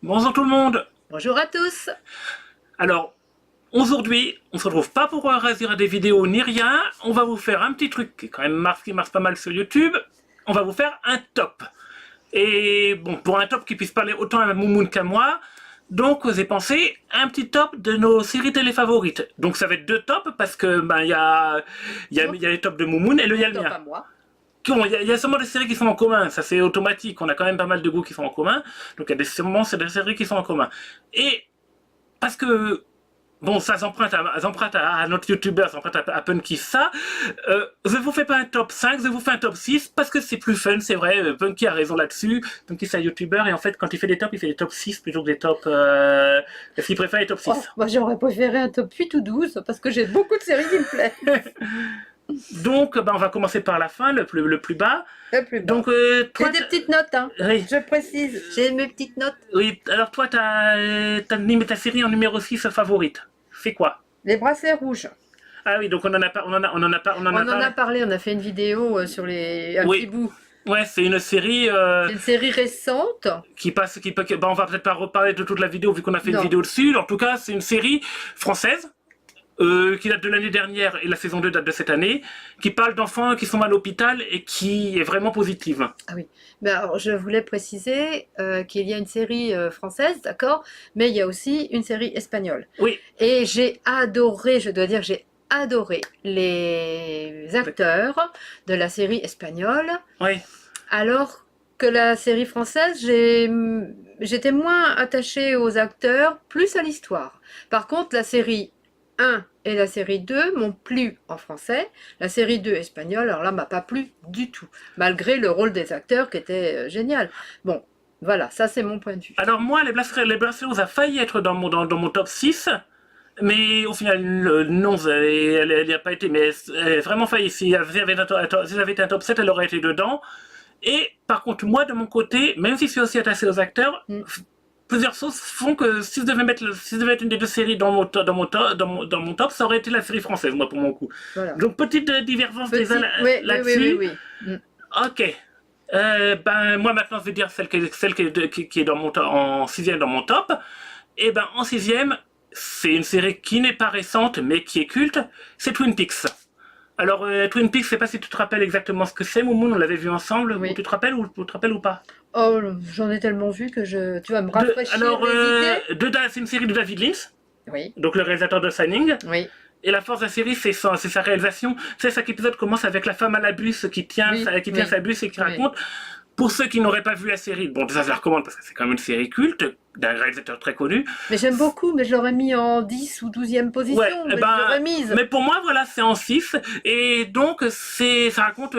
Bonjour tout le monde. Bonjour à tous. Alors, aujourd'hui, on se retrouve pas pour réagir des vidéos ni rien. On va vous faire un petit truc qui qui marche pas mal sur YouTube. On va vous faire un top. Et bon, pour un top qui puisse parler autant à Moumoun qu'à moi, donc j'ai pensé un petit top de nos séries télé favorites. Donc ça va être deux tops parce que il y a les tops de Moumoun et il y a le mien. Il y a sûrement des séries qui sont en commun, ça c'est automatique, on a quand même pas mal de goûts qui sont en commun, donc il y a sûrement des séries qui sont en commun. Et parce que, bon, ça s'emprunte à notre youtubeur, ça s'emprunte à Punky ça, je vous fais pas un top 5, je vous fais un top 6, parce que c'est plus fun, c'est vrai, Punky a raison là-dessus, Punky c'est un youtubeur, et en fait quand il fait des tops, il fait des top 6 plutôt que des top... parce qu'il préfère les top 6. Oh, moi j'aurais préféré un top 8 ou 12, parce que j'ai beaucoup de séries qui me plaisent. Donc, on va commencer par la fin, le plus bas. Le plus bas. Donc, toi, j'ai des petites notes, hein. Oui. Je précise, j'ai mes petites notes. Oui, alors toi, t'as mis ta série en numéro 6 favorite. C'est quoi? Les bracelets rouges. Ah oui, donc on en a parlé, on a fait une vidéo sur un petit bout. Ouais, c'est une série... C'est une série récente. On va peut-être pas reparler de toute la vidéo vu qu'on a fait une vidéo dessus. En tout cas, c'est une série française. Qui date de l'année dernière et la saison 2 date de cette année, qui parle d'enfants qui sont à l'hôpital et qui est vraiment positive. Ah oui, mais alors je voulais préciser qu'il y a une série française, d'accord, mais il y a aussi une série espagnole. Oui. Et j'ai adoré, je dois dire, j'ai adoré les acteurs de la série espagnole. Oui. Alors que la série française, j'étais moins attachée aux acteurs, plus à l'histoire. Par contre, la série 1 et la série 2 m'ont plu en français. La série 2 espagnole, alors là, m'a pas plu du tout, malgré le rôle des acteurs qui était génial. Bon, voilà, ça c'est mon point de vue. Alors moi, les Bracelets a failli être dans mon top 6, mais au final, non, elle n'y a pas été, mais elle a vraiment failli. Si elle avait été un top 7, elle aurait été dedans. Et par contre, moi, de mon côté, même si je suis aussi attaché aux acteurs, plusieurs choses font que si je devais être une des deux séries dans mon top, ça aurait été la série française, moi, pour mon coup. Voilà. Donc, petite divergence là-dessus. Oui. Ok. Moi, maintenant, je vais dire celle qui est en sixième dans mon top. Et en sixième, c'est une série qui n'est pas récente, mais qui est culte. C'est Twin Peaks. Alors, Twin Peaks, je sais pas si tu te rappelles exactement ce que c'est, Moumoun, on l'avait vu ensemble. Oui. Tu te rappelles ou pas? Oh, j'en ai tellement vu que tu vas me rafraîchir les idées. C'est une série de David Lynch. Oui. Donc le réalisateur de Shining. Oui. Et la force de la série, c'est sa réalisation. Tu sais, chaque épisode commence avec la femme à la bus qui tient sa bus et qui raconte. Pour ceux qui n'auraient pas vu la série, bon, déjà je la recommande parce que c'est quand même une série culte d'un réalisateur très connu. Mais j'aime beaucoup, mais je l'aurais mis en 10 ou 12e position. Ouais, mais je l'aurais mise. Mais pour moi, voilà, c'est en 6. Et donc, ça raconte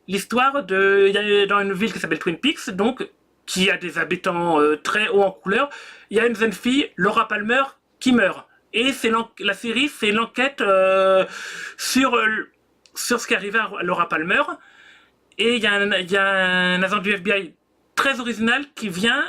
l'histoire dans une ville qui s'appelle Twin Peaks, donc, qui a des habitants très hauts en couleur. Il y a une jeune fille, Laura Palmer, qui meurt. Et la série, c'est l'enquête sur ce qui arrivait à Laura Palmer. Et il y a un agent du FBI très original qui vient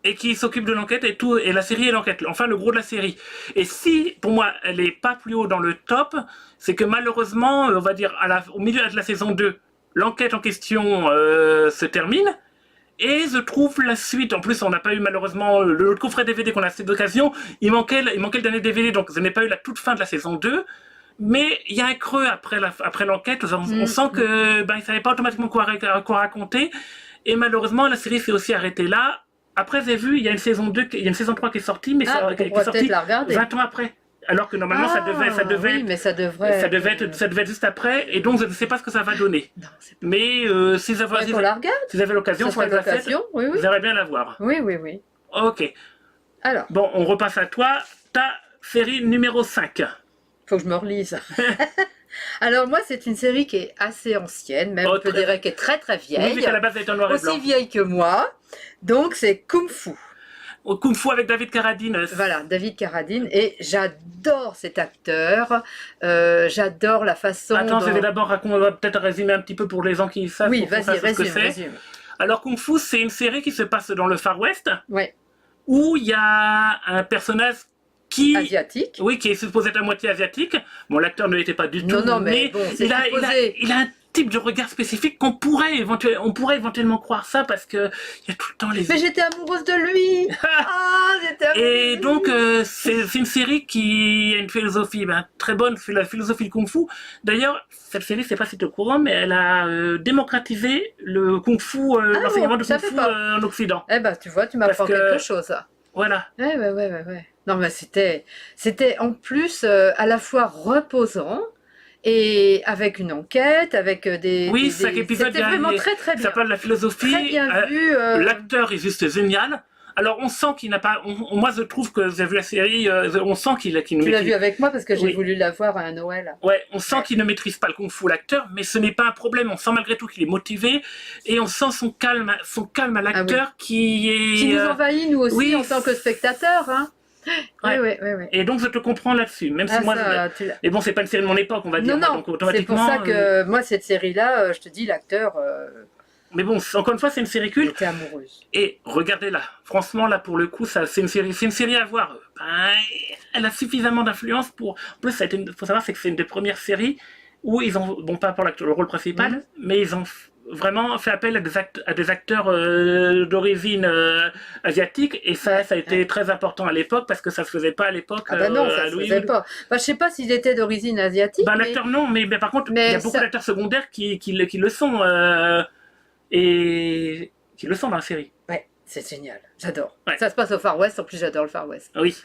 et qui s'occupe de l'enquête et la série est l'enquête. Enfin, le gros de la série. Et si, pour moi, elle n'est pas plus haut dans le top, c'est que malheureusement, on va dire, au milieu de la saison 2, l'enquête en question se termine. Et je trouve la suite, en plus on n'a pas eu malheureusement le coffret DVD qu'on a fait d'occasion, il manquait le dernier DVD, donc je n'ai pas eu la toute fin de la saison 2. Mais il y a un creux après l'enquête, on sent que il savait pas automatiquement quoi raconter. Et malheureusement, la série s'est aussi arrêtée là. Après, j'ai vu, il y a une saison 2, il y a une saison 3 qui est sortie, mais qui est sortie 20 ans après. Alors que normalement, ça devait être juste après, et donc je ne sais pas ce que ça va donner. Non, mais si vous avez l'occasion, vous allez bien la voir. Oui. Ok. Alors. Bon, on repasse à toi. Ta série numéro 5. Faut que je me relise. Alors moi, c'est une série qui est assez ancienne, même on peut dire qu'elle est très très vieille. Oui, à la base, elle est en noir et blanc. Aussi vieille que moi. Donc c'est Kung Fu. Kung Fu avec David Carradine. Voilà, David Carradine. Et j'adore cet acteur. J'adore la façon Attends, je vais d'abord on va peut-être résumer un petit peu pour les gens qui savent. Oui, vas-y, résume. Alors Kung Fu, c'est une série qui se passe dans le Far West. Ouais. Où il y a un personnage asiatique. Oui, qui est supposé être à moitié asiatique. Bon, l'acteur ne l'était pas du tout. Non, mais bon, il a un type de regard spécifique on pourrait éventuellement croire ça parce que il y a tout le temps les... Mais j'étais amoureuse de lui. Et donc, c'est une série qui a une philosophie très bonne, c'est la philosophie du kung-fu. D'ailleurs, cette série, je sais pas si tu es au courant, mais elle a démocratisé le kung-fu, l'enseignement du kung-fu en Occident. Eh ben, tu vois, tu m'apprends quelque chose. Voilà. Ouais. Non, mais c'était en plus à la fois reposant et avec une enquête, avec des... Oui, chaque épisode, c'était vraiment très bien. Ça parle de la philosophie. Très bien vu. L'acteur est juste génial. Alors, on sent qu'il n'a pas... moi, je trouve que j'ai vu la série, on sent qu'il Tu l'as vu avec moi parce que j'ai voulu la voir à Noël. Ouais, on sent qu'il ne maîtrise pas le kung-fu, l'acteur, mais ce n'est pas un problème. On sent malgré tout qu'il est motivé et on sent son calme à l'acteur qui est... Qui nous envahit, nous aussi, en tant que spectateurs, hein. Oui. Et donc je te comprends là-dessus, même si moi... Mais bon, c'est pas une série de mon époque, on va dire. Non, donc automatiquement... c'est pour ça que moi, cette série-là, je te dis, l'acteur... Mais bon, encore une fois, c'est une série culte. J'étais amoureuse. Et regardez-là, franchement, là, pour le coup, c'est une série à voir. Elle a suffisamment d'influence pour... En plus, faut savoir, c'est que c'est une des premières séries où ils ont... Bon, pas pour le rôle principal, mais ils ont vraiment fait appel à des acteurs d'origine asiatique, et ça a été très important à l'époque parce que ça se faisait pas à l'époque. Non, ça se faisait pas. Je sais pas s'il était d'origine asiatique. L'acteur non, mais par contre, il y a beaucoup d'acteurs secondaires qui le sont et qui le sont dans la série. Ouais, c'est génial, j'adore. Ça se passe au Far West, en plus j'adore le Far West. Oui.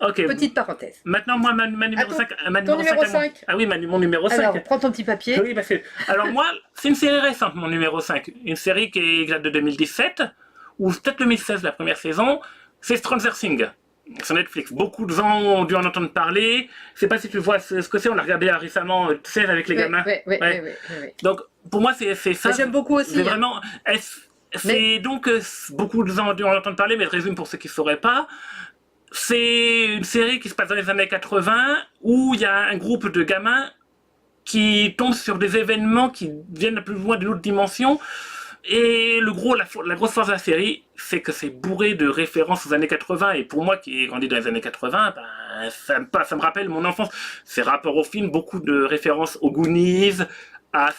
Ok. Petite parenthèse. Maintenant, moi, ma numéro 5. Ton numéro 5. Ah oui, mon numéro 5. Alors, prends ton petit papier. Oui, alors moi, c'est une série récente, mon numéro 5. Une série qui date de 2017, ou peut-être 2016, la première saison. C'est Stranger Things, sur Netflix. Beaucoup de gens ont dû en entendre parler. Je sais pas si tu vois ce que c'est, on l'a regardé récemment, tu sais, avec les gamins. Oui. Donc, pour moi, c'est ça. J'aime beaucoup aussi. C'est vraiment... Donc, beaucoup de gens ont dû en entendre parler, mais je résume pour ceux qui ne sauraient pas. C'est une série qui se passe dans les années 80 où il y a un groupe de gamins qui tombent sur des événements qui viennent de plus loin d'une autre dimension. Et la grosse force de la série, c'est que c'est bourré de références aux années 80. Et pour moi, qui ai grandi dans les années 80, ça me rappelle mon enfance. C'est rapport au film, beaucoup de références aux Goonies, à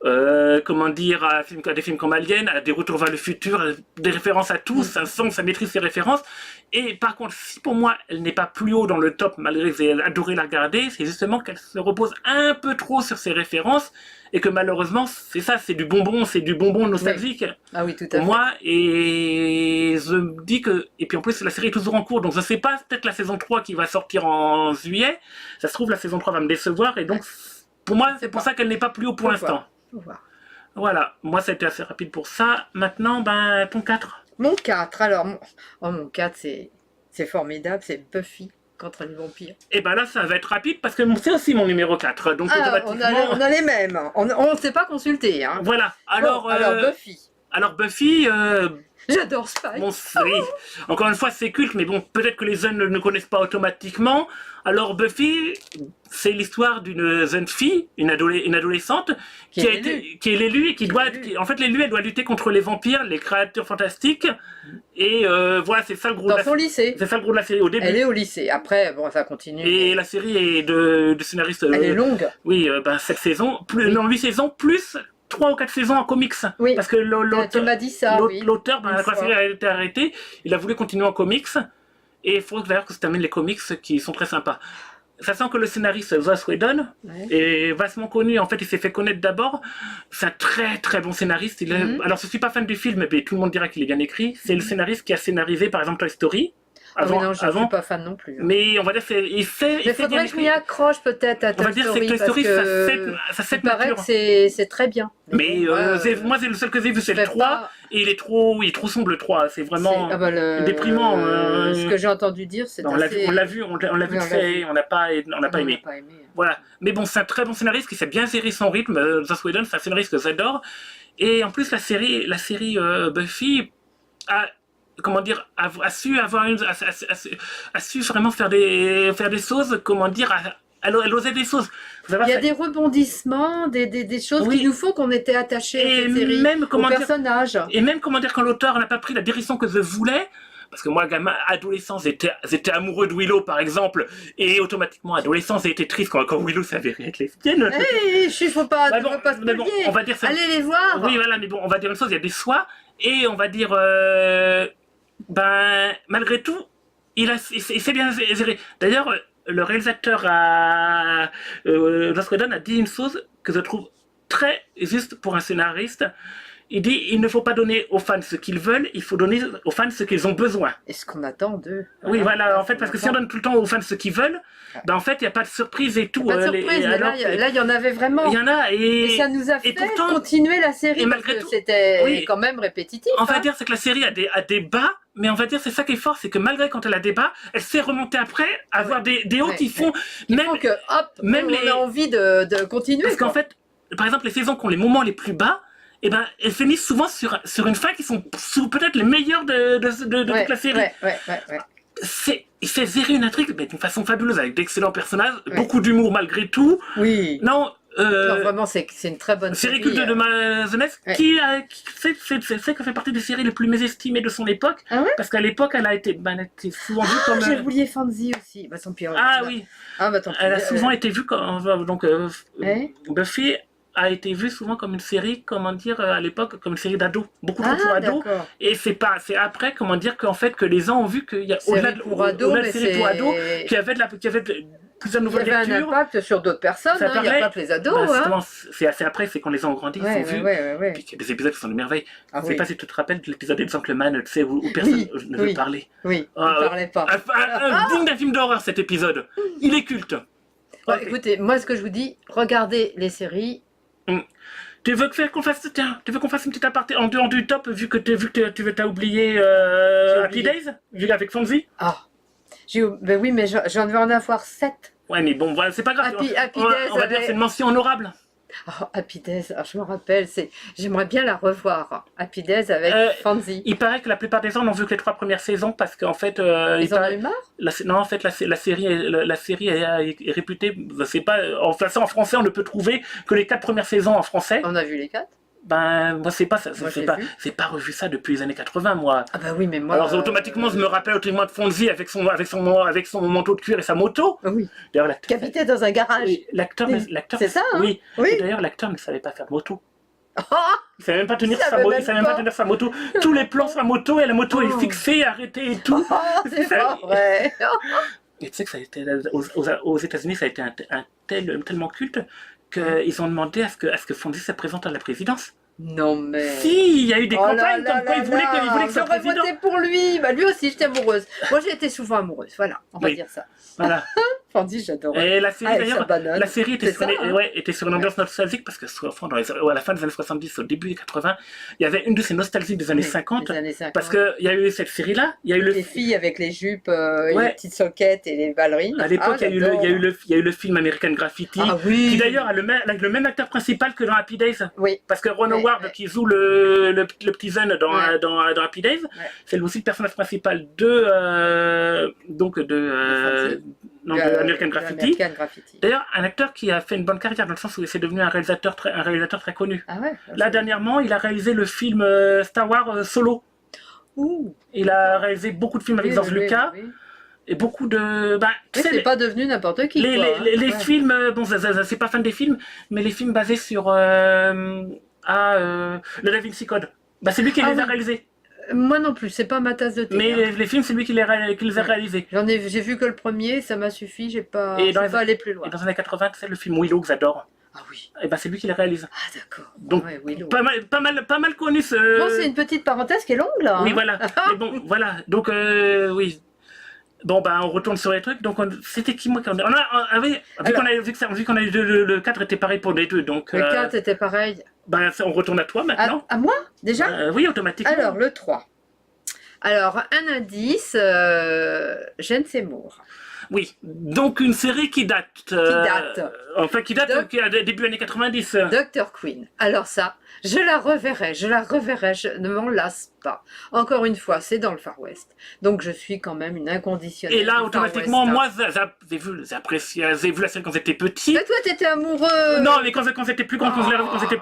des films comme Alien, à des Retours vers le futur, des références à tout, ça maîtrise ses références. Et par contre, si pour moi elle n'est pas plus haut dans le top, malgré que j'ai adoré la regarder, c'est justement qu'elle se repose un peu trop sur ses références et que malheureusement, c'est du bonbon nostalgique. Ah oui, tout à fait. Pour moi, et je me dis que... Et puis en plus, la série est toujours en cours, donc je sais pas, peut-être la saison 3 qui va sortir en juillet, ça se trouve la saison 3 va me décevoir, et donc... Pour moi, c'est pour ça qu'elle n'est pas plus haut pour l'instant. Voilà, moi c'était assez rapide pour ça. Maintenant, ton 4. Mon 4, alors, mon 4, c'est formidable, c'est Buffy contre les vampires. Et là, ça va être rapide parce que c'est aussi mon numéro 4. Donc, on a les mêmes, on ne s'est pas consulté. Hein. Voilà, alors Buffy. Alors Buffy... J'adore Spike. Encore une fois, c'est culte, mais bon, peut-être que les jeunes ne connaissent pas automatiquement. Alors Buffy, c'est l'histoire d'une jeune fille, une adolescente, qui est l'élue et qui doit... En fait, l'élue, elle doit lutter contre les vampires, les créatures fantastiques. Et voilà, c'est ça le gros de la série. C'est ça le gros de la série au début. Elle est au lycée. Après, ça continue. Et la série est de scénariste... Elle est longue. Oui, 7 saisons, 8 saisons, plus... 3 ou 4 saisons en comics. Oui. Parce que tu m'as dit ça. L'auteur, quand la série a été arrêtée, il a voulu continuer en comics. Et il faut d'ailleurs que se termine les comics qui sont très sympas. Sachant que le scénariste Joss Whedon est vastement connu. En fait, il s'est fait connaître d'abord. C'est un très très bon scénariste. Alors, je suis pas fan du film, mais tout le monde dira qu'il est bien écrit. C'est le scénariste qui a scénarisé, par exemple, Toy Story. Non, je ne suis pas fan non plus. Mais on va dire qu'il fait. Mais faudrait que je m'y accroche peut-être à Toy Story. On va dire que Toy Story, ça il paraît que c'est très bien. Mais moi, c'est le seul que j'ai vu, c'est le 3. Et il est trop sombre, le 3. C'est vraiment déprimant. Ce que j'ai entendu dire, c'est on l'a vu, on l'a fait, on n'a pas aimé. Voilà. Mais bon, c'est un très bon scénariste qui sait bien gérer son rythme. Joss Whedon, c'est un scénariste que j'adore. Et en plus, la série Buffy a su vraiment faire des choses, elle osait des choses. Il y a des rebondissements, des choses qui nous font qu'on était attachés à cette série, aux personnages. Et même, quand l'auteur n'a pas pris la direction que je voulais, parce que moi, gamin, adolescent, j'étais amoureux de Willow, par exemple, et automatiquement, adolescent, j'ai été triste quand Willow s'avérait être lesbienne. Il faut pas se bon, on va dire ça. Allez les voir. Oui, voilà, mais bon, on va dire une chose, il y a des choix, et on va dire... malgré tout, il s'est bien géré. D'ailleurs, le réalisateur Joss Whedon a dit une chose que je trouve très juste pour un scénariste. Il dit il ne faut pas donner aux fans ce qu'ils veulent, il faut donner aux fans ce qu'ils ont besoin. Et ce qu'on attend d'eux. Oui, voilà, en fait, parce que si on donne tout le temps aux fans ce qu'ils veulent, en fait, il n'y a pas de surprise et tout. Pas de surprise, mais là, il y en avait vraiment. Il y en a, et ça nous a fait pourtant, continuer la série, parce que c'était quand même répétitif. On va dire c'est que la série a des bas, mais on va dire c'est ça qui est fort, c'est que malgré quand elle a des bas, elle sait remonter après, avoir des hauts qui font... Même que, hop, même on a envie de continuer. Parce qu'en fait, par exemple, les saisons qui ont les moments les plus bas, eh ben, elles finissent souvent sur une fin qui sont peut-être les meilleures de toute la série. Il fait gérer une intrigue d'une façon fabuleuse, avec d'excellents personnages, beaucoup d'humour malgré tout. Oui. Non, vraiment, c'est une très bonne série culte de ma jeunesse, qui fait partie des séries les plus mésestimées de son époque. Ah ouais, parce qu'à l'époque, elle a été souvent vue comme... J'ai oublié Fancy aussi. Bah, tant pis, oui. Tant pis. Elle a souvent été vue comme... Donc, Buffy a été vue souvent comme une série, comment dire, à l'époque, comme une série d'ados, beaucoup trop pour ados. Et c'est après, comment dire, qu'en fait, que les gens ont vu qu'il y a au-delà de série pour ados, qu'il y avait plusieurs nouvelles lectures. Il y avait un impact sur d'autres personnes, il n'y a pas que les ados. C'est assez après, c'est quand les gens ont grandi, ils ont vu, puis qu'il y a des épisodes qui sont de merveille. Je ne sais pas si tu te rappelles de l'épisode de Gentleman, tu sais, où personne ne veut parler. Oui, il ne parlait pas. Digne d'un film d'horreur, cet épisode. Il est culte. Écoutez, moi, ce que je vous dis, regardez les séries. Tu veux qu'on fasse une petite aparté en dehors du top, vu que tu as oublié Happy Days, vu avec Fonzie? Ben oui, mais j'en vais en avoir 7. Ouais, mais bon, voilà, c'est pas grave. Happy Days, on va dire que c'est une mention honorable. Happy Days, je me rappelle, j'aimerais bien la revoir. Happy Days avec Fonzie. Il paraît que la plupart des gens n'ont vu que les 3 premières saisons parce qu'en fait... ils en ont eu marre. Non, en fait, la série est réputée... En français, on ne peut trouver que les 4 premières saisons en français. On a vu les 4. Moi, c'est pas revu ça depuis les années 80, moi. Ah bah oui, mais moi... Alors, automatiquement, je me rappelle autrement de Fonzie avec son manteau de cuir et sa moto. Oui. Qui habitait dans un garage. Oui, l'acteur... C'est ça, hein? Oui. D'ailleurs, l'acteur ne savait pas faire de moto. Il savait même pas tenir sa moto. Tous les plans sur la moto, et la moto est fixée, arrêtée et tout. C'est pas vrai. Et tu sais que ça a été, aux États-Unis, ça a été tellement culte qu'ils ont demandé à ce que Fonzie se présente à la présidence. Non mais... Si, il y a eu des campagnes comme quoi il voulait que soit président. J'aurais voté pour lui. Lui aussi, j'étais amoureuse. Moi, j'ai été souvent amoureuse. Voilà, on va dire ça. Voilà. Fonzie, j'adorais. Et la série, d'ailleurs, était sur une ambiance nostalgique parce que à la fin des années 70, au début des 80, il y avait une de ces nostalgies des années 50. Parce qu'il y a eu cette série-là. Il y a eu les filles avec les jupes, et les petites soquettes et les ballerines. À l'époque, il y a eu le film American Graffiti, qui d'ailleurs a le même acteur principal que dans Happy Days. Oui. Parce que Ron Howard, qui joue le petit jeune dans Happy Days, c'est aussi le personnage principal de American Graffiti. D'ailleurs, un acteur qui a fait une bonne carrière dans le sens où c'est devenu un réalisateur très connu. Là, dernièrement, il a réalisé le film Star Wars Solo. Il a réalisé beaucoup de films avec George Lucas. Et beaucoup de... c'est pas devenu n'importe qui. Les films, c'est pas fan des films, mais les films basés sur le Da Vinci Code, c'est lui qui les a réalisés. Moi non plus, c'est pas ma tasse de thé. Mais les films, c'est lui qui les a réalisés. J'ai vu que le premier, ça m'a suffi, j'ai pas allé plus loin. Et dans les années 80, c'est le film Willow que j'adore. Ah oui. Et c'est lui qui les réalise. Ah d'accord. Donc pas mal connu ce... Bon, c'est une petite parenthèse qui est longue là. Oui, voilà. Mais bon, voilà. Donc oui. Bon, on retourne sur les trucs. Donc, c'était qui, moi, vu qu'on a eu le 4 était pareil pour les deux. Donc, le 4 était pareil. On retourne à toi maintenant. À moi, déjà oui, automatiquement. Alors, le 3. Alors, un indice, Jane Seymour. Oui, donc une série qui date. Qui date début années 90. Dr. Queen. Alors ça, je la reverrai, je ne m'en lasse pas. Encore une fois, c'est dans le Far West. Donc je suis quand même une inconditionnelle. Et là, automatiquement, moi, j'ai vu la série quand j'étais petit. Mais toi, t'étais amoureux. Non, mais quand j'étais plus grand, quand j'étais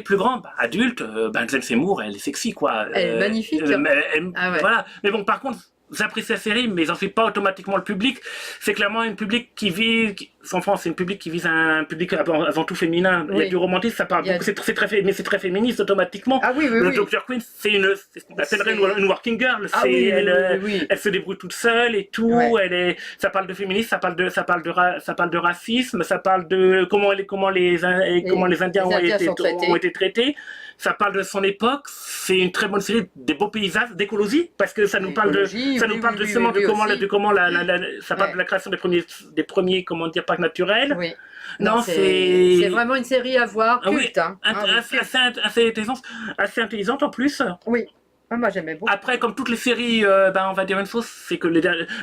plus grand, adulte, Jane Seymour, elle est sexy, quoi. Elle est magnifique. Voilà. Mais bon, par contre, j'apprécie la série, mais j'en suis pas automatiquement le public. C'est clairement un public qui vit... en France, c'est un public qui vise un public avant tout féminin. Il y a Oui. du romantisme, ça parle Il y a- beaucoup, mais c'est très féministe automatiquement. Ah oui, oui, Le oui. Dr. Queen, c'est ce qu'on appellerait C'est- une working girl. Ah oui, oui, Elle, oui, oui. elle se débrouille toute seule et tout. Ouais. Ça parle de féminisme, ça parle de racisme, ça parle de comment les Indiens Indiens sont traités. ont été traités. Ça parle de son époque. C'est une très bonne série, des beaux paysages, d'écologie, parce que ça nous parle L'écologie, ça nous oui, parle oui, justement oui, de comment, aussi. de comment ça parle Ouais. de la création des premiers, comment dire, parcs naturels. Oui. Non, c'est vraiment une série à voir, Ah oui, culte. Hein. Ah oui, culte. assez intelligente en plus. Oui. Ah, moi j'aimais beaucoup. Après, comme toutes les séries, on va dire une chose, c'est que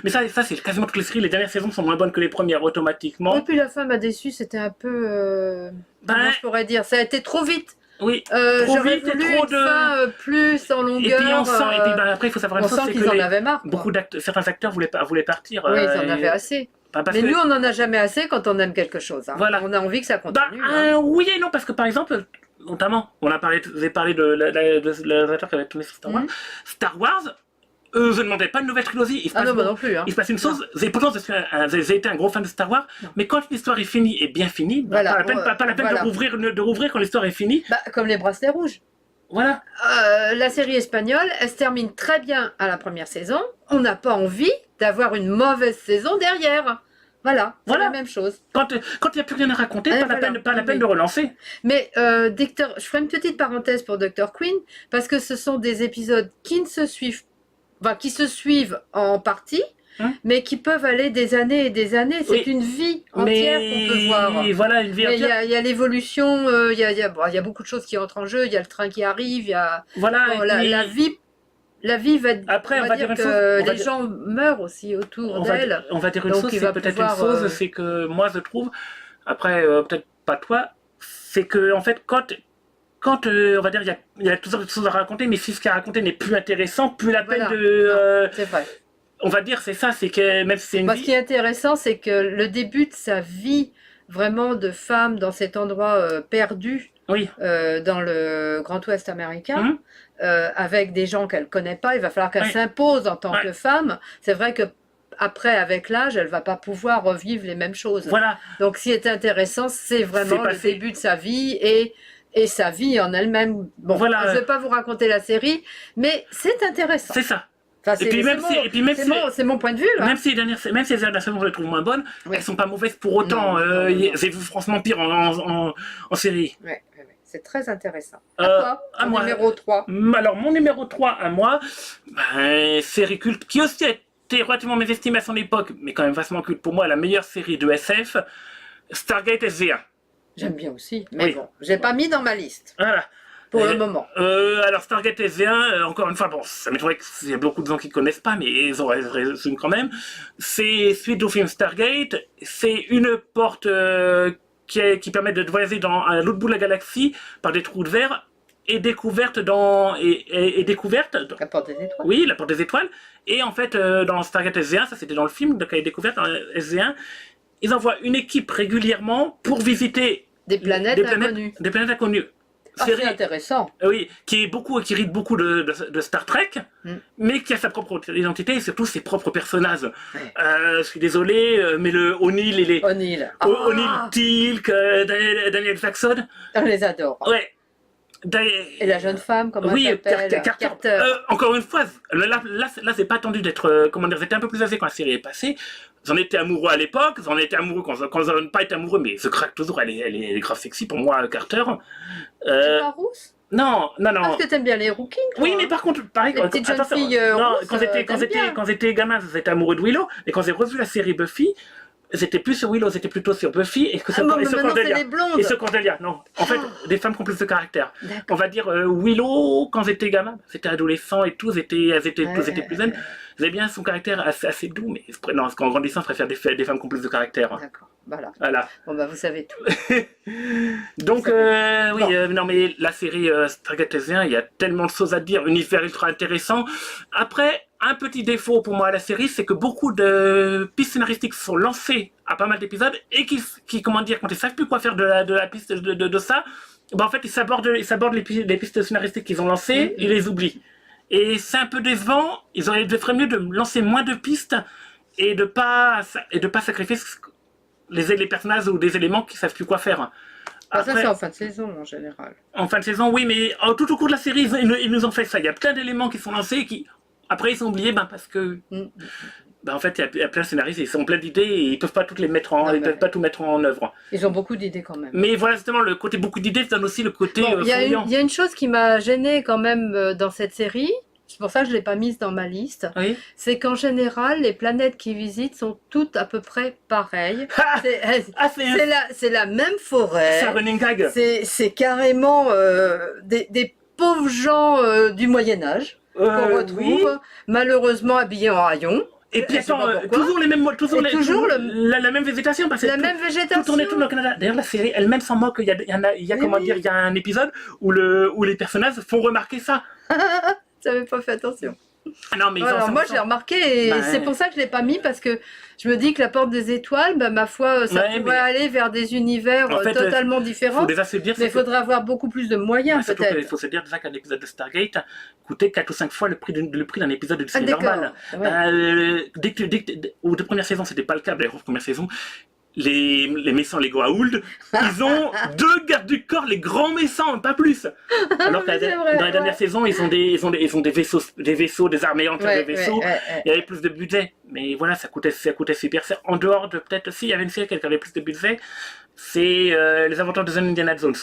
mais ça c'est quasiment toutes les séries, les dernières saisons sont moins bonnes que les premières automatiquement. Et puis la fin m'a déçu, c'était un peu. Comment je pourrais dire? Ça a été trop vite. Oui. J'aurais vite et voulu trop une fin plus en longueur. Et puis on sent, après il faut savoir une on chose, sent c'est qu'ils que en avaient marre. beaucoup certains acteurs voulaient partir. Oui, ils en avaient assez. Parce Mais que- nous, on n'en a jamais assez quand on aime quelque chose. Hein. Voilà. On a envie que ça continue. Oui et non, parce que par exemple, notamment, vous avez parlé de l'acteur qui avait tourné sur Star Wars. Star Wars, je ne demandais pas une nouvelle trilogie. Il se Ah passe non, moi non plus. Hein. Il se passe une chose, pourtant j'ai été un gros fan de Star Wars, Non. mais quand l'histoire est finie et bien finie, Voilà, pas la peine voilà. de rouvrir quand l'histoire est finie. Bah, comme les bracelets rouges. Voilà. La série espagnole, elle se termine très bien à la première saison. On n'a pas envie d'avoir une mauvaise saison derrière. Voilà, c'est Voilà. la même chose. Quand il n'y a plus rien à raconter, Ah, pas voilà. la peine Oui. de relancer. Mais je ferai une petite parenthèse pour Dr. Queen, parce que ce sont des épisodes qui ne se suivent, qui se suivent en partie, mais qui peuvent aller des années et des années. C'est Oui. une vie entière qu'on peut voir. Voilà, une vie Mais il entière. y a l'évolution, il y a beaucoup de choses qui entrent en jeu, il y a le train qui arrive, il y a Voilà. bon, et puis- la vie va. Après, on va dire une chose. Les gens meurent aussi autour d'elle. On va dire une Donc, chose, il c'est va peut-être pouvoir, une chose, c'est que moi je trouve, après peut-être pas toi, c'est que en fait quand on va dire il y a toutes sortes de choses à raconter, mais si ce qu'il y a à raconter n'est plus intéressant, plus la peine Voilà. de. C'est vrai. On va dire c'est ça, c'est que même si c'est une Ce qui est intéressant, c'est que le début de sa vie vraiment de femme dans cet endroit perdu Oui. dans le Grand Ouest américain, Mhm. avec des gens qu'elle connaît pas, il va falloir qu'elle Ouais. s'impose en tant Ouais. que femme. C'est vrai que après, avec l'âge, elle va pas pouvoir revivre les mêmes choses. Voilà. Donc, ce qui est intéressant, c'est vraiment le passé. début de sa vie et sa vie en elle-même. Bon, Voilà. je ne vais pas vous raconter la série, mais c'est intéressant. C'est ça. Enfin, Et puis même c'est mon point de vue. Là. Même si les dernières saisons je les trouve moins bonnes, Oui. elles sont pas mauvaises pour autant. Non. C'est franchement pire en série. Ouais, c'est très intéressant. À Ton moi. numéro 3. Alors, mon numéro 3 à moi, série culte qui aussi a été relativement mésestimée à son époque, mais quand même vachement culte pour moi, la meilleure série de SF, Stargate SG1. J'aime bien aussi, mais Oui. bon, j'ai pas mis dans ma liste Voilà. pour le moment. Alors, Stargate SG1, encore une fois, bon, ça m'étonnerait qu'il y ait beaucoup de gens qui ne connaissent pas, mais ils auraient raison quand même. C'est suite au film Stargate, c'est une porte qui permet de voyager à l'autre bout de la galaxie par des trous de verre et découverte découverte. La porte des étoiles. Oui, la porte des étoiles. Et en fait, dans Stargate SG1, ça c'était dans le film, donc elle est découverte dans SG1, ils envoient une équipe régulièrement pour visiter Des planètes inconnues. Des planètes inconnues. Ah, c'est intéressant. Oui, qui rite beaucoup de Star Trek, mais qui a sa propre identité et surtout ses propres personnages. Ouais. Je suis désolé, mais le O'Neill et les O'Neill. O'Neill, Teal'c, Daniel Jackson. On les adore. Ouais. Et la jeune femme, comment Oui, elle s'appelle Carter. Encore une fois, là c'est pas attendu d'être. Comment dire, j'étais un peu plus âgé quand la série est passée. J'en étais amoureux à l'époque, j'en étais amoureux quand j'en ai pas été amoureux, mais je craque toujours, elle est grave sexy pour moi, Carter. C'est pas rousse? Non. Parce que t'aimes bien les rookies, toi. Oui, mais par contre, pareil, Les petites jeunes attention, filles non, rousses, quand j'étais gamin, j'étais amoureux de Willow, et quand j'ai revu la série Buffy, j'étais plus sur Willow, j'étais plutôt sur Buffy, et mais maintenant c'est les blondes. Et ce Cordelia, non. En fait, des femmes qui ont plus de caractère. D'accord. On va dire Willow, quand j'étais gamin, c'était adolescent et tout, elles étaient plus jeunes. J'aimais bien son caractère assez doux, mais non, en grandissant, je préfère des femmes qui ont plus de caractère. D'accord. Voilà. Bon, bah, vous savez tout. Donc, non, mais la série Stargate SG1, il y a tellement de choses à dire, univers ultra intéressant. Après, un petit défaut pour moi à la série, c'est que beaucoup de pistes scénaristiques sont lancées à pas mal d'épisodes et qui comment dire, quand ils savent plus quoi faire de la piste de ça, bah en fait, ils s'abordent les pistes scénaristiques qu'ils ont lancées, ils les oublient. Et c'est un peu décevant, ferait mieux de lancer moins de pistes et de pas sacrifier les personnages ou des éléments qui savent plus quoi faire. Bah, ça, Après, c'est en fin de saison, en général. en fin de saison, oui, mais tout au cours de la série, ils nous ont fait ça. Il y a plein d'éléments qui sont lancés et qui, après, ils sont oubliés parce que, Mm. en fait, il y a plein de scénaristes, ils sont plein d'idées et ils peuvent pas toutes les mettre Non, ils mais- peuvent pas tout mettre en œuvre. Ils ont beaucoup d'idées quand même. Mais voilà, justement, le côté beaucoup d'idées ça donne aussi le côté Bon, il fouillant. y a une chose qui m'a gênée quand même dans cette série, c'est pour ça que je ne l'ai pas mise dans ma liste, Oui. c'est qu'en général, les planètes qu'ils visitent sont toutes à peu près pareilles. Ah, C'est c'est c'est la même forêt, un running gag. c'est carrément des pauvres gens du Moyen-Âge qu'on retrouve, Oui. malheureusement habillés en haillons. Et puis Je sais attends, pas pourquoi. toujours les mêmes, toujours, Et toujours la même végétation parce que La même tout végétation. tournait tout dans le Canada. D'ailleurs, la série elle-même s'en moque. Il y a Mais comment oui. dire, il y a un épisode où les personnages font remarquer ça. J'avais pas fait attention. Ah non, mais ils Ouais, ont alors moi 100%. j'ai remarqué et Bah, c'est pour ça que je l'ai pas mis parce que je me dis que la porte des étoiles, bah, ma foi, ça Ouais, pourrait mais- aller vers des univers En fait, totalement faut différents, déjà se dire, mais c'est il faudrait avoir beaucoup plus de que- moyens surtout qu'il peut-être. faut se dire déjà qu'un épisode de Stargate coûtait 4 ou 5 fois le prix d'un épisode de Ah, série d'accord. normale. Ouais. Aux deux premières saisons, c'était pas le cas. D'ailleurs, aux premières saisons, les méchants, les Goa'uld, ils ont 2 gardes du corps, les grands méchants, pas plus. Alors que Mais c'est vrai, dans les dernières ouais. saisons, ils ont des vaisseaux, des armées entières Ouais, de vaisseaux. ouais, ouais. Il y avait plus de budget, mais voilà, ça coûtait super cher. En dehors de peut-être aussi, il y avait une série qui avait plus de budget, c'est les aventures de Indiana Jones.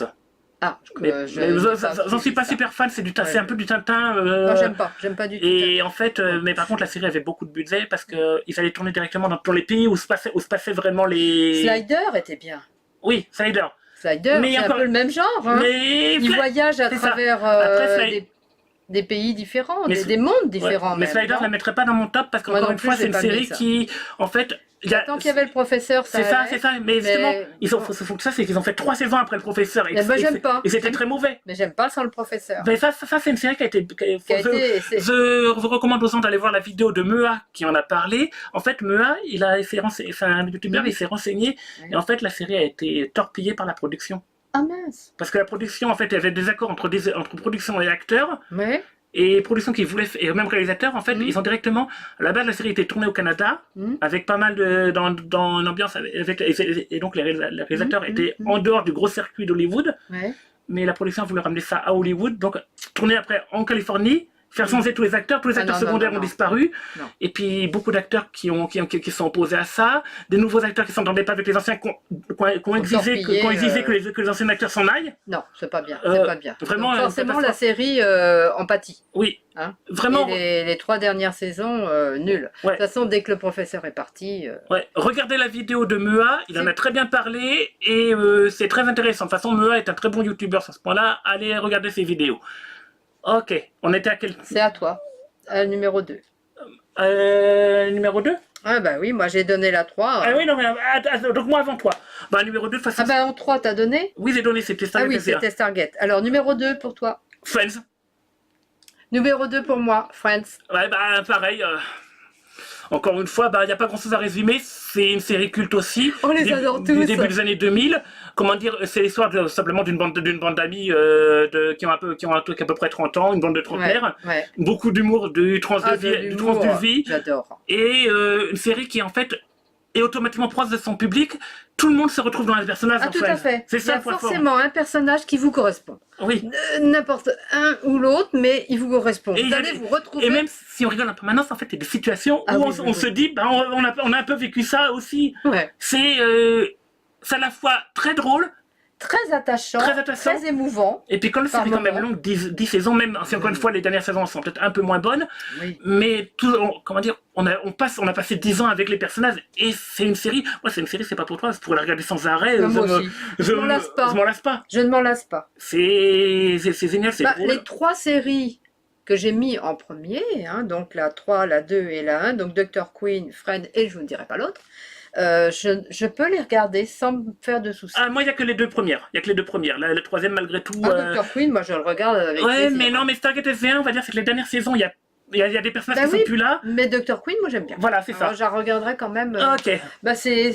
Ah, Mais, je mais n'ai j'en suis pas ça. super fan, c'est Ouais. un peu du Tintin. Non, j'aime pas du tout. Et en fait, mais par contre, la série avait beaucoup de budget parce qu'ils allaient tourner directement dans les pays où se passaient vraiment les. Slider était bien. Oui, Slider. Slider, Mais c'est un encore- peu le même genre. Hein. Mais. Il voyage à c'est ça. travers Après, des pays différents, Mais des mondes Ouais, différents. mais même, Slider, non je la mettrais pas dans mon top parce Moi qu'encore non une plus, fois, je c'est l'ai une pas mis, série ça. qui, en fait, il y a. Tant qu'il y avait le professeur, ça C'est ça, allait. c'est ça. Mais justement, ça, c'est qu'ils ont fait 3 saisons après le professeur. Mais moi, j'aime pas. Et c'était très mauvais. Mais j'aime pas sans le professeur. Mais ça c'est une série qui a été. Je vous recommande aux gens d'aller voir la vidéo de Mea qui en a parlé. En fait, Mea, c'est un youtubeur, il s'est renseigné. Ouais. Et en fait, la série a été torpillée par la production. Ah mince. Parce que la production, en fait, il y avait des accords entre production et acteurs. Ouais. Et production qui voulaient, et même réalisateurs, en fait, ils ont directement. À la base, la série était tournée au Canada, avec pas mal dans une ambiance. Et donc, les réalisateurs étaient en dehors du gros circuit d'Hollywood. Ouais. Mais la production a voulu ramener ça à Hollywood, donc tourner après en Californie, faire changer tous les acteurs Ah, non, secondaires non, ont non. disparu, Non. et puis beaucoup d'acteurs qui sont opposés à ça, des nouveaux acteurs qui s'entendaient pas avec les anciens, qui ont exigé torpillés, que les anciens acteurs s'en aillent. Non, c'est pas bien. Euh, C'est pas bien. vraiment, Donc, forcément, la catastrophe. série empathie. Oui, Hein. vraiment. Et les 3 dernières saisons, nulles. Ouais. De toute façon, dès que le professeur est parti. Ouais, regardez la vidéo de Mea, il en a très bien parlé et c'est très intéressant. De toute façon, Mea est un très bon youtubeur sur ce point-là. Allez regarder ses vidéos. Ok, on était à quel C'est à toi. Numéro 2. numéro 2. Ah bah oui, moi j'ai donné la 3. Ah oui, non, mais donc moi avant toi. Bah, numéro 2, de toute façon. Ah bah en 3, t'as donné? Oui, j'ai donné, c'était Ah Stargate oui, SCA. c'était Stargate. Alors, numéro 2 pour toi. Friends. Numéro 2 pour moi, Friends. Ouais, bah, pareil. Encore une fois, bah, il n'y a pas grand chose à résumer. C'est une série culte aussi. On les adore tous. Du début des années 2000. Comment dire, c'est l'histoire simplement d'une bande d'amis qui ont un truc à peu près 30 ans, une bande de trentenaires. Ouais. Beaucoup d'humour, du trans Ah, de vie, de du trans l'humour, de vie. j'adore. Et une série qui, en fait, est automatiquement proche de son public. Tout le monde se retrouve dans les personnages. Ah, en tout Friends. à fait. C'est Il y ça a le point fort. forcément un personnage qui vous correspond. Oui. N'importe un ou l'autre, mais il vous correspond. Et Vous il y a allez des- vous retrouver. Et même si on rigole en permanence, en fait, il y a des situations Ah où oui, on oui, se oui. dit, bah, on a un peu vécu ça aussi. Ouais. C'est à la fois très drôle, Très attachant, Très attachant. très émouvant. et puis quand la Par série est quand même moment. longue, 10 saisons, même si encore une fois les dernières saisons sont peut-être un peu moins bonnes, Oui. mais comment dire, on a passé 10 ans avec les personnages, et c'est une série, moi c'est une série, c'est pas pour toi, c'est pour la regarder sans arrêt. Moi aussi. Je m'en lasse pas. Je m'en lasse pas. Je ne m'en lasse pas. C'est génial, c'est Bah, drôle. les 3 séries que j'ai mis en premier, hein, donc la 3, la 2 et la 1, donc Dr. Queen, Friends et je vous ne dirai pas l'autre, je peux les regarder sans me faire de soucis. Ah, moi il y a que les 2 premières, il y a que les 2 premières, la troisième malgré tout. Dr. Queen, moi je le regarde avec Ouais, plaisir. mais non, mais Stargate SG1, on va dire, c'est que les dernières saisons, il y a des personnages Bah qui oui. sont plus là. Mais Dr. Queen, moi j'aime bien. Voilà, c'est ça. Alors, je la regarderai quand même. Ok, Bah, c'est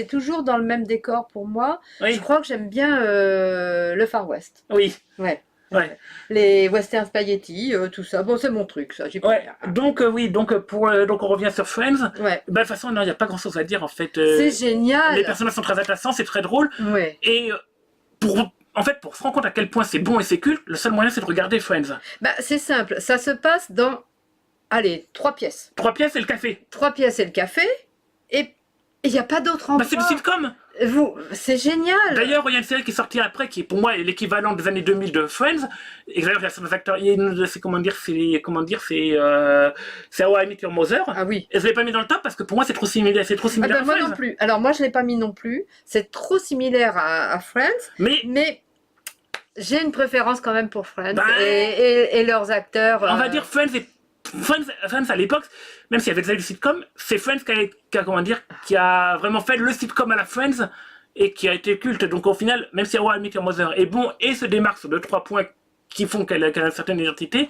toujours dans le même décor pour moi. oui, Je crois que j'aime bien le Far West. oui. Ouais. Ouais. Les western spaghetti, tout ça. Bon, c'est mon truc, ça. J'y peux Ouais, rien. donc oui, donc on revient sur Friends. Ouais. Bah, de toute façon, non, il n'y a pas grand-chose à dire en fait. C'est Les génial. personnages sont très attachants, c'est très drôle. Ouais. Et en fait, pour se rendre compte à quel point c'est bon et c'est culte, le seul moyen c'est de regarder Friends. Bah, c'est simple. Ça se passe dans, allez, 3 pièces. 3 pièces et le café. 3 pièces et le café. Et il n'y a pas d'autre Bah, c'est endroit. du sitcom. C'est génial. D'ailleurs, il y a une série qui est sortie après, qui est pour moi l'équivalent des années 2000 de Friends. Et d'ailleurs, il y a certains acteurs. C'est c'est How I Met Your Mother. Ah oui. Et je l'ai pas mis dans le top parce que pour moi, c'est trop similaire. C'est trop Ah similaire ben, à moi Friends. non plus. Alors moi je l'ai pas mis non plus. C'est trop similaire à Friends, mais j'ai une préférence quand même pour Friends Bah, et leurs acteurs. on va dire Friends à l'époque, même s'il y avait déjà du sitcom, c'est Friends qui a vraiment fait le sitcom à la Friends et qui a été culte. Donc au final, même si How I Met Your Mother est bon et se démarque sur 2-3 points qui font qu'elle a une certaine identité,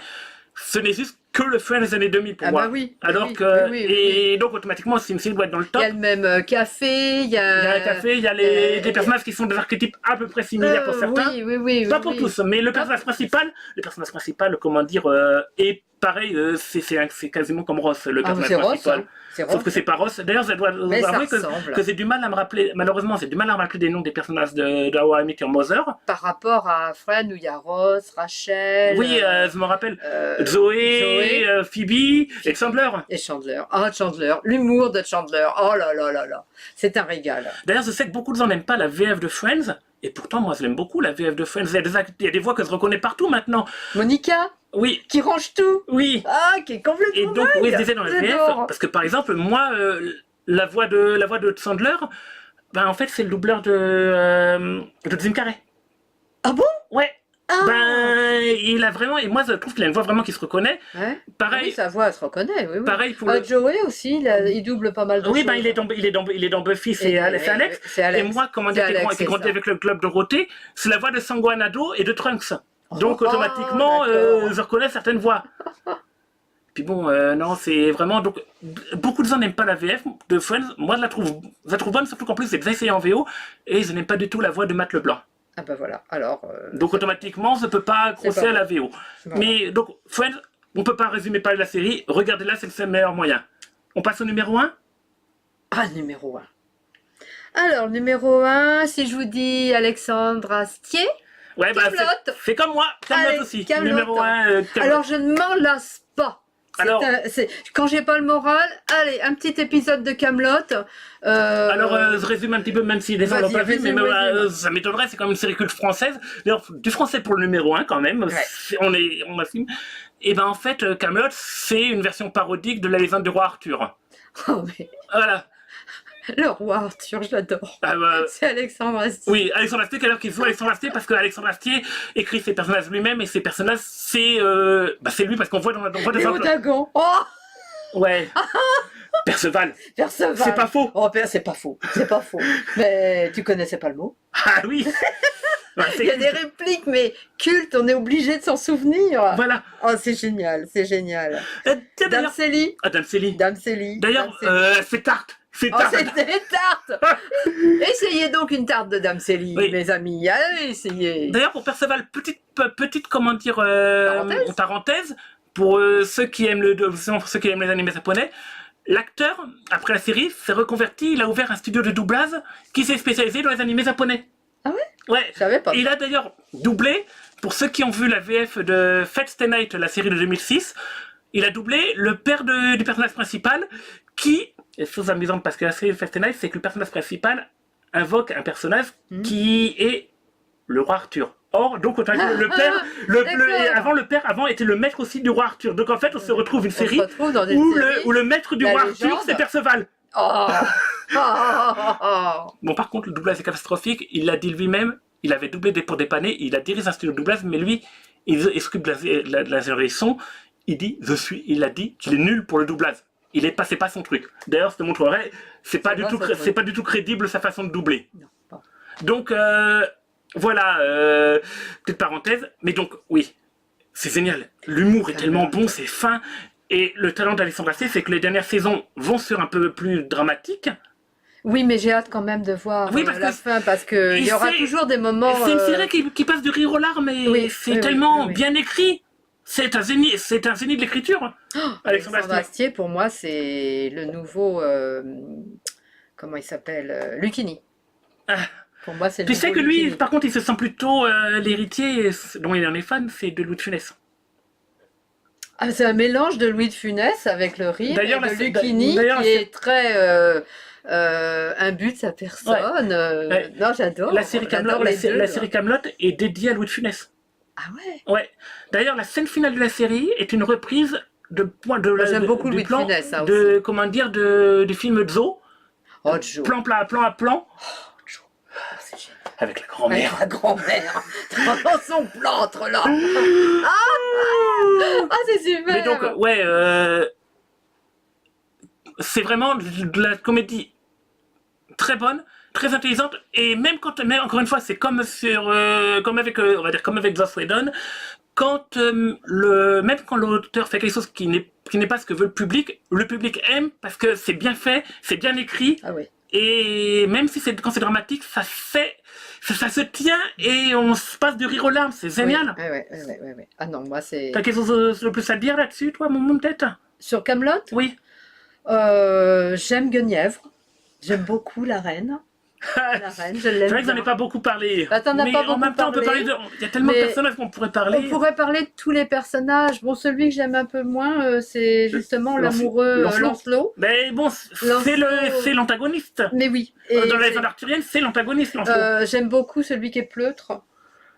ce n'est juste que le Friends des années 2000 pour moi. Bah oui. Alors oui, que oui, et donc automatiquement, c'est une série doit être dans le top. Il y a le même café, il y a. Il y a un café, il y a des personnages qui sont des archétypes à peu près similaires pour certains. Oui. Pas pour tous, mais le personnage principal, est pareil, c'est quasiment comme Ross, le personnage c'est Ross, principal. hein. C'est Sauf Ross. que c'est pas Ross. D'ailleurs, je dois Mais ça avouer ressemble. que j'ai du mal à me rappeler, malheureusement, j'ai du mal à me rappeler des noms des personnages de How I Met Your Mother. Par rapport à Friends où il y a Ross, Rachel. Oui, je me rappelle. Zoé, Phoebe et Chandler. Et Chandler. Ah, Chandler. L'humour de Chandler. Oh là là là là. C'est un régal. D'ailleurs, je sais que beaucoup de gens n'aiment pas la VF de Friends. Et pourtant, moi, je l'aime beaucoup, la VF de Friends. Il y a des voix que je reconnais partout maintenant. Monica, Oui, qui range tout. oui. Ah, qui est complètement Et donc, oui, je disais dans la VF, J'adore. parce que par exemple, moi, la voix de Chandler, ben, en fait, c'est le doubleur de Jim Carrey. Ah bon? Ouais. Ah. Ben, il a vraiment, et moi, je trouve qu'il a une voix vraiment qui se reconnaît. Ouais. Pareil, Oui, sa voix, elle se reconnaît. Oui, oui. pareil pour le. Joey aussi, il double pas mal de Oui, choses. ben, il est dans Buffy, c'est Alex. C'est Alex. Et moi, comment C'est dire, Alex, qui c'est grandi ça. avec le club de Dorothée, c'est la voix de Sanguanado et de Trunks. Donc, Oh, automatiquement, d'accord. je reconnais certaines voix. Puis bon, non, c'est vraiment. Donc, beaucoup de gens n'aiment pas la VF de Friends. Moi, je la trouve bonne, surtout qu'en plus, c'est déjà essayé en VO. Et je n'aime pas du tout la voix de Matt Leblanc. Ah bah voilà, alors... Donc, automatiquement, je ne peux pas accrocher pas à la VO. Voilà. Mais donc, Friends, on ne peut pas résumer par la série. Regardez-la, c'est le meilleur moyen. On passe au numéro 1. Ah, numéro 1. Alors, numéro 1, si je vous dis Alexandre Astier. Ouais, bah, Kaamelott. c'est comme moi. Kaamelott Allez, aussi. Kaamelott. Numéro 1. Kaamelott. Alors, je ne m'en lasse pas. Alors- Quand j'ai pas le moral, allez, un petit épisode de Kaamelott. Alors, je résume un petit peu, même si des gens l'ont Vas-y, pas vu, mais résume. ça m'étonnerait, c'est quand même une série culte française. D'ailleurs, du français pour le numéro 1 quand même, on assume. Et ben en fait, Kaamelott, c'est une version parodique de la légende du roi Arthur. Oh, mais Voilà. le roi Arthur, je l'adore. Ah bah, C'est Alexandre Astier. oui, Alexandre Astier, quelle heure qu'il joue Alexandre Astier, parce que Alexandre Astier écrit ses personnages lui-même, et ses personnages, c'est lui, parce qu'on voit dans des Léo Dagan. Oh, Ouais. Perceval. Perceval. C'est pas faux. Oh, c'est pas faux. C'est pas faux. Mais tu connaissais pas le mot. Ah oui. Ouais, c'est Il y a des répliques, mais cultes, on est obligé de s'en souvenir. Voilà. Oh, c'est génial, c'est génial. Tiens, Dame d'ailleurs. Célie. Dame Célie. Dame Célie. D'ailleurs, Dame Célie. c'est tarte. C'est Oh, tarte. c'était des tartes. Essayez donc une tarte de Dame Célie, Oui. mes amis. Allez, essayez. D'ailleurs, pour Perceval, petite comment dire, Parenthèse. pour ceux qui aiment pour ceux qui aiment les animés japonais, l'acteur, après la série, s'est reconverti, il a ouvert un studio de doublage qui s'est spécialisé dans les animés japonais. Ah ouais? Ouais. Je savais pas. Il a d'ailleurs doublé, pour ceux qui ont vu la VF de Fate Stay Night, la série de 2006, il a doublé le père du personnage principal qui, et chose amusante parce que la série de Fate Stay Night, c'est que le personnage principal invoque un personnage qui est le roi Arthur. Or, donc, le père, avant était le maître aussi du roi Arthur. Donc, en fait, on se retrouve une On série se retrouve dans une où série. le maître du La roi légende. Arthur, c'est Perceval. Oh. Oh. Bon, par contre, le doublage est catastrophique. Il l'a dit lui-même. Il avait doublé pour dépanner. Il a dirigé un studio de doublage, mais lui, il s'occupe de la gérer son. Il a dit qu'il est nul pour le doublage. C'est pas son truc. D'ailleurs, je te montrerai, c'est pas du tout crédible sa façon de doubler. Non, pas. Donc, voilà, petite parenthèse. Mais donc, oui, c'est génial. L'humour est tellement bon, c'est fin. Et le talent d'Alexandre Astier, c'est que les dernières saisons vont sur un peu plus dramatique. Oui, mais j'ai hâte quand même de voir Oui, parce la que fin, parce qu'il y aura c'est toujours des moments... c'est une série qui passe de rire aux larmes et Oui, c'est oui, oui, tellement oui, oui. bien écrit. C'est un génie de l'écriture, Alexandre Alexandre Astier. Astier, pour moi, c'est le nouveau... comment il s'appelle Lucchini. Ah, Pour moi, c'est le tu sais nouveau que lui, Lucchini. par contre, il se sent plutôt l'héritier dont il en est fan, c'est de Louis de Funès. Ah, c'est un mélange de Louis de Funès avec le rire et D'ailleurs, de Lucchini d'ailleurs, qui est très imbu de sa ouais, personne. ouais. Non, La série Camelot, j'adore les deux. la série Camelot est dédiée à Louis de Funès. Ah ouais. Ouais. D'ailleurs, la scène finale de la série est une reprise Moi, j'aime beaucoup du Louis de plan Funès, ça aussi. comment dire, du film Zo, Oh, Joe. plan à plan à plan, Joe. Oh, c'est génial. avec la Avec grand-mère. la grand-mère dans son plantre là. Ah, c'est Mais donc, super. ouais, c'est vraiment de la comédie très bonne, très intelligente, et même quand, mais encore une fois, c'est comme comme avec, on va dire, comme avec Joss Whedon, quand même quand l'auteur fait quelque chose qui n'est pas ce que veut le public aime parce que c'est bien fait, c'est bien écrit, Ah oui. et même si quand c'est dramatique, ça se tient et on se passe de rire aux larmes, c'est génial. Oui, oui. Ah non, moi c'est... T'as quelque chose de plus à dire là-dessus, toi, mon tête? Sur Camelot, Oui. j'aime Guenièvre. J'aime beaucoup la reine. La reine, je C'est l'aime vrai que j'en ai bien. pas beaucoup parlé. Bah, t'en as Mais pas en beaucoup même temps, on peut parler parlé, de. Il y a tellement de mais personnages qu'on pourrait on parler. pourrait parler de tous les personnages. Bon, celui que j'aime un peu moins, c'est justement l'amoureux Lancelot. Lancelot. Mais bon, c'est l'antagoniste. Mais oui. Et Dans la légende arthurienne, c'est l'antagoniste, Lancelot. j'aime beaucoup celui qui est pleutre.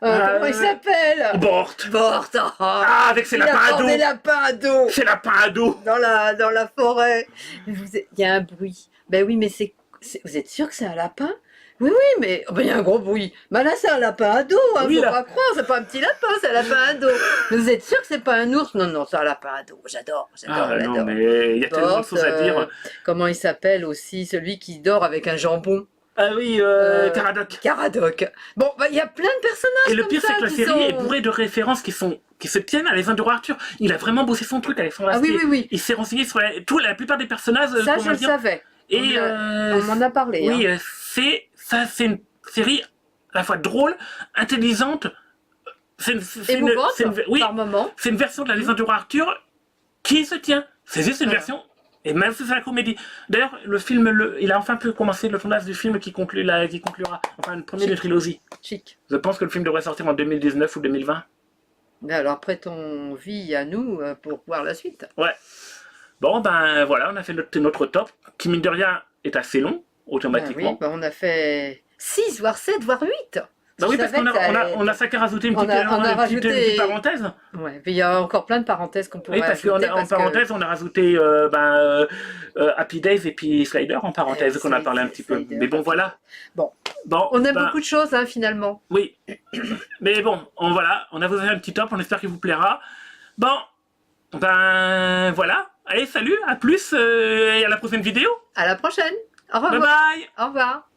Euh, Comment il s'appelle? Bort. Bort. Ah, avec ses Il lapins à apporte dos. des lapins à dos Ses lapins à dos. dans la forêt. Il y a un bruit. Ben oui, mais vous êtes sûr que c'est un lapin? Oui, mais il y a un gros bruit. Ben là, c'est un lapin à dos. Hein, Oui, faut là. pas croire, c'est pas un petit lapin, c'est un lapin à dos. Mais vous êtes sûr que c'est pas un ours? Non, c'est un lapin à dos. J'adore, Ah non, j'adore. mais il y a tellement de Bort, choses à dire. comment il s'appelle aussi, celui qui dort avec un jambon? Ah oui, Caradoc. Caradoc. Bon, il y a plein de personnages Et le comme pire, ça c'est que la qui série est sont... bourrée de références qui se tiennent à les Roi Arthur. Il a vraiment bossé son truc, Alexandre Ah oui, Astier. oui. Il s'est renseigné sur la plupart des personnages. Ça, comment je le dire. savais. Et On m'en a parlé. oui, Hein. c'est une série à la fois drôle, intelligente. Émouvante, Oui, par moment. c'est une version de la légende du roi Arthur qui se tient. C'est juste une Voilà. version. Et même si c'est la comédie. D'ailleurs, le film, il a enfin pu commencer le tournage du film qui conclura. Enfin, le premier de trilogie. Chic. Je pense que le film devrait sortir en 2019 ou 2020. Mais alors, prêtons vie à nous pour voir la suite. Ouais. Bon, ben voilà, on a fait notre top, qui mine de rien est assez long, automatiquement. Oui, on a fait 6, voire 7, voire 8. Bah oui, parce qu'on a ça qu'à rajouter une petite parenthèse. Ouais, puis il y a encore plein de parenthèses qu'on pourrait Oui, parce ajouter. qu'en parenthèse, on a rajouté Happy Days et puis Slider en parenthèse, qu'on a parlé un petit peu. Slider. Mais bon, voilà. Bon, Bon, on aime beaucoup de choses, hein, finalement. Oui. Mais bon, voilà, on a vous fait un petit top, on espère qu'il vous plaira. Bon, ben voilà. Allez, salut, à plus et à la prochaine vidéo. À la prochaine. Au revoir. Bye bye. Au revoir.